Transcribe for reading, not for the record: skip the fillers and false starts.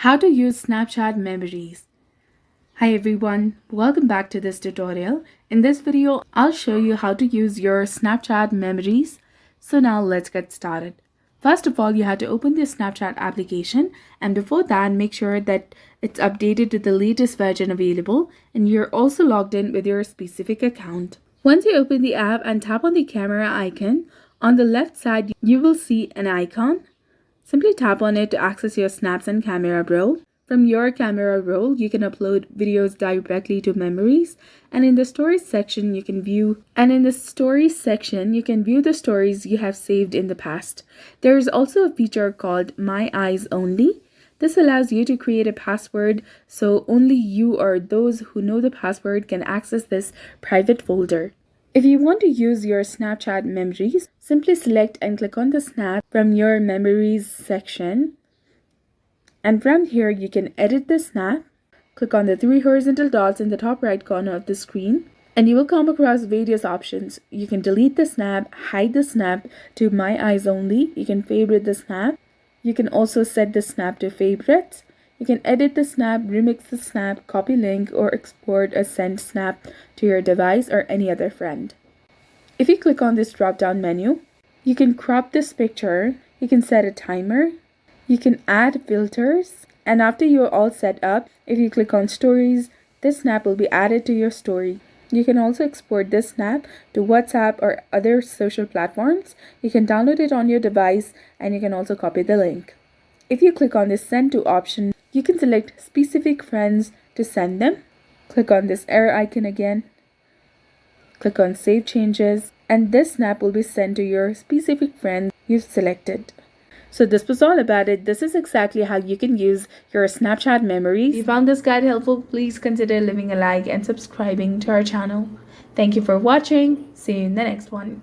How to use Snapchat memories. Hi everyone, welcome back to this tutorial. In this video, I'll show you how to use your Snapchat memories. So now let's get started. First of all, you have to open the Snapchat application, and before that, make sure that it's updated to the latest version available and you're also logged in with your specific account. Once you open the app and tap on the camera icon, on the left side, you will see an icon. Simply tap on it to access your snaps and camera roll. From your camera roll, you can upload videos directly to memories, and in the stories section you can view the stories you have saved in the past. There is also a feature called My Eyes Only. This allows you to create a password so only you or those who know the password can access this private folder. If you want to use your Snapchat memories, simply select and click on the snap from your memories section. And from here, you can edit the snap. Click on the three horizontal dots in the top right corner of the screen, and you will come across various options. You can delete the snap, hide the snap to My Eyes Only. You can favorite the snap. You can also set the snap to favorites. You can edit the snap, remix the snap, copy link, or export a sent snap to your device or any other friend. If you click on this drop-down menu, you can crop this picture, you can set a timer, you can add filters, and after you're all set up, if you click on stories, this snap will be added to your story. You can also export this snap to WhatsApp or other social platforms. You can download it on your device and you can also copy the link. If you click on this send to option, you can select specific friends to send them. Click on this arrow icon again. Click on save changes, and this snap will be sent to your specific friend you've selected. So this was all about it. This is exactly how you can use your Snapchat memories. If you found this guide helpful, please consider leaving a like and subscribing to our channel. Thank you for watching. See you in the next one.